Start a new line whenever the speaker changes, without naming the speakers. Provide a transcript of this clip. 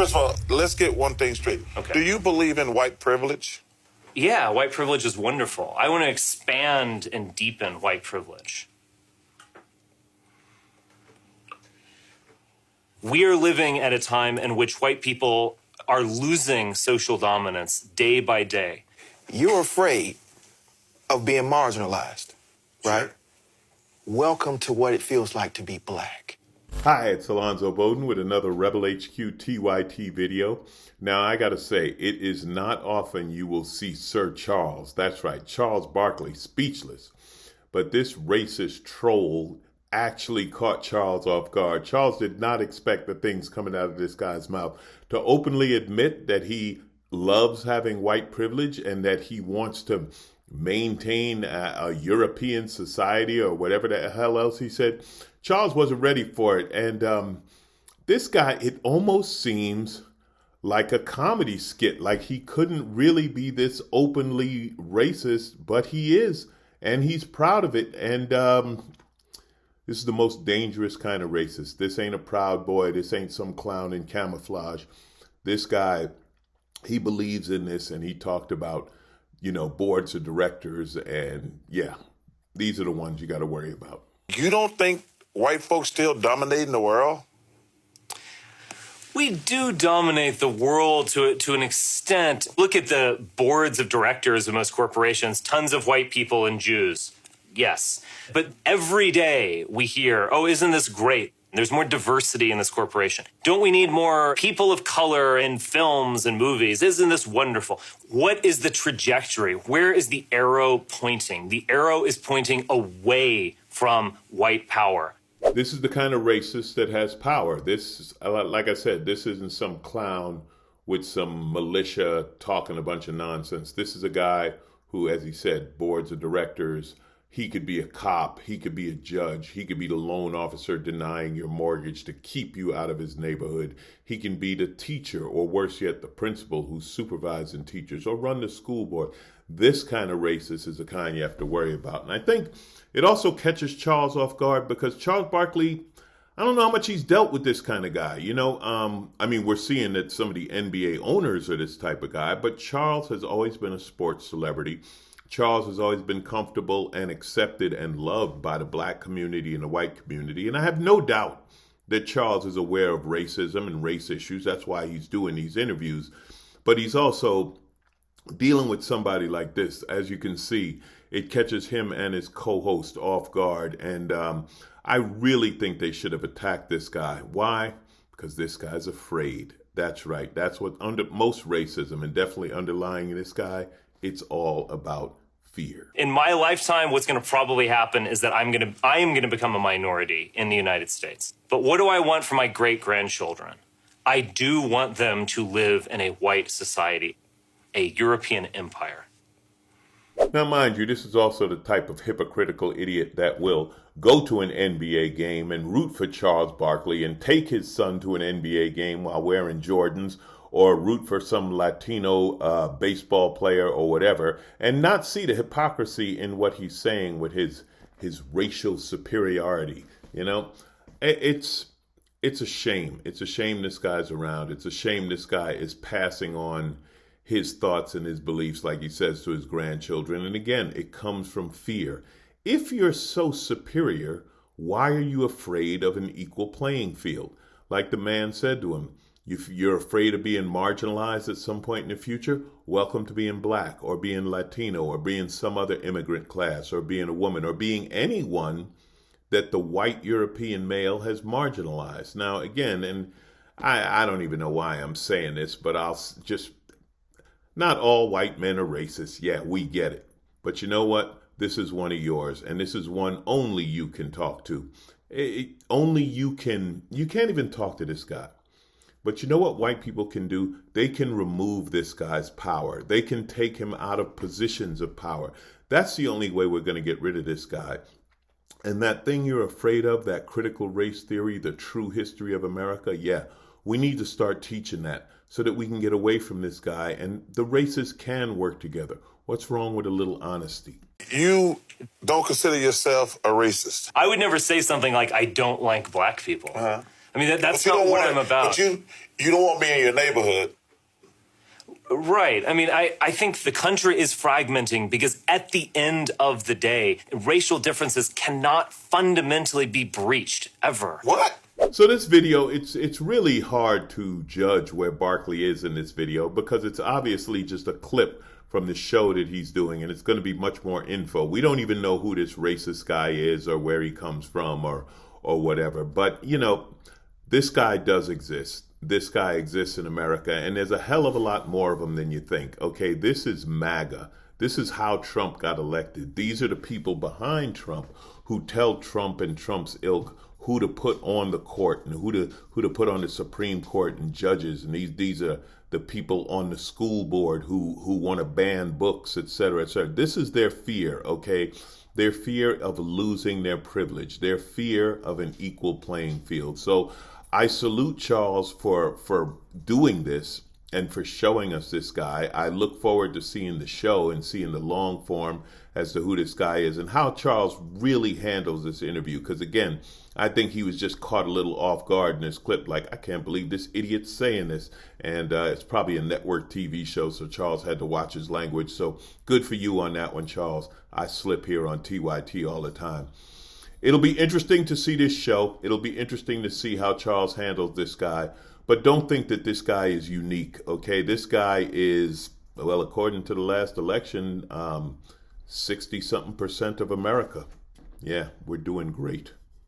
first of all, let's get one thing straight.
Okay.
Do you believe in white privilege?
Yeah, white privilege is wonderful. I want to expand and deepen white privilege. We are living at a time in which white people are losing social dominance day by day.
You're afraid of being marginalized, right? Welcome to what it feels like to be black.
Hi, it's Alonzo Bodden with another Rebel HQ TYT video. Now, I gotta say, it is not often you will see Sir Charles, that's right, Charles Barkley, speechless. But this racist troll actually caught Charles off guard. Charles did not expect the things coming out of this guy's mouth to openly admit that he loves having white privilege and that he wants to maintain a European society or whatever the hell else he said. Charles wasn't ready for it. And this guy, it almost seems like a comedy skit, like he couldn't really be this openly racist, but he is, and he's proud of it. And this is the most dangerous kind of racist. This ain't a Proud Boy. This ain't some clown in camouflage. This guy, he believes in this, and he talked about, boards of directors, and yeah, these are the ones you got to worry about.
You don't think white folks still dominating the world?
We do dominate the world to an extent. Look at the boards of directors of most corporations, tons of white people and Jews. Yes. But every day we hear, oh, isn't this great? There's more diversity in this corporation. Don't we need more people of color in films and movies? Isn't this wonderful? What is the trajectory? Where is the arrow pointing? The arrow is pointing away from white power.
This is the kind of racist that has power. This is, like I said, this isn't some clown with some militia talking a bunch of nonsense. This is a guy who, as he said, boards of directors. He could be a cop. He could be a judge. He could be the loan officer denying your mortgage to keep you out of his neighborhood. He can be the teacher, or worse yet, the principal who's supervising teachers, or run the school board. This kind of racist is the kind you have to worry about. And I think it also catches Charles off guard because Charles Barkley, I don't know how much he's dealt with this kind of guy. We're seeing that some of the NBA owners are this type of guy, but Charles has always been a sports celebrity. Charles has always been comfortable and accepted and loved by the black community and the white community. And I have no doubt that Charles is aware of racism and race issues. That's why he's doing these interviews. But he's also dealing with somebody like this. As you can see, it catches him and his co-host off guard. And I really think they should have attacked this guy. Why? Because this guy's afraid. That's right. That's what under most racism, and definitely underlying this guy, it's all about fear.
In my lifetime, what's going to probably happen is that I am going to become a minority in the United States. But what do I want for my great-grandchildren? I do want them to live in a white society, a European empire.
Now, mind you, this is also the type of hypocritical idiot that will go to an NBA game and root for Charles Barkley and take his son to an NBA game while wearing Jordans, or root for some Latino baseball player or whatever, and not see the hypocrisy in what he's saying with his racial superiority. It's a shame. It's a shame this guy's around. It's a shame this guy is passing on his thoughts and his beliefs, like he says, to his grandchildren. And again, it comes from fear. If you're so superior, why are you afraid of an equal playing field? Like the man said to him, if you're afraid of being marginalized at some point in the future, welcome to being black, or being Latino, or being some other immigrant class, or being a woman, or being anyone that the white European male has marginalized. Now, again, and I don't even know why I'm saying this, but not all white men are racist. Yeah, we get it. But you know what? This is one of yours, and this is one only you can talk to. You can't even talk to this guy. But you know what white people can do? They can remove this guy's power. They can take him out of positions of power. That's the only way we're going to get rid of this guy. And that thing you're afraid of, that critical race theory, the true history of America, yeah, we need to start teaching that so that we can get away from this guy and the races can work together. What's wrong with a little honesty?
You don't consider yourself a racist?
I would never say something like, I don't like black people. I mean, that's
But you
not
don't
what
want
I'm about.
But you don't want me in your neighborhood.
Right. I mean, I think the country is fragmenting because at the end of the day, racial differences cannot fundamentally be breached ever.
What?
So this video, it's really hard to judge where Barkley is in this video because it's obviously just a clip from the show that he's doing, and it's going to be much more info. We don't even know who this racist guy is or where he comes from or whatever. But, you know, this guy does exist. This guy exists in America, and there's a hell of a lot more of them than you think. Okay, this is MAGA. This is how Trump got elected. These are the people behind Trump who tell Trump and Trump's ilk who to put on the court and who to put on the Supreme Court and judges. And these are the people on the school board who want to ban books, et cetera, et cetera. This is their fear, okay? Their fear of losing their privilege, their fear of an equal playing field. So I salute Charles for doing this and for showing us this guy. I look forward to seeing the show and seeing the long form as to who this guy is and how Charles really handles this interview. Because again, I think he was just caught a little off guard in this clip. Like, I can't believe this idiot's saying this. And it's probably a network TV show, so Charles had to watch his language. So good for you on that one, Charles. I slip here on TYT all the time. It'll be interesting to see this show. It'll be interesting to see how Charles handles this guy. But don't think that this guy is unique, okay? This guy is, well, according to the last election, 60-something% of America. Yeah, we're doing great.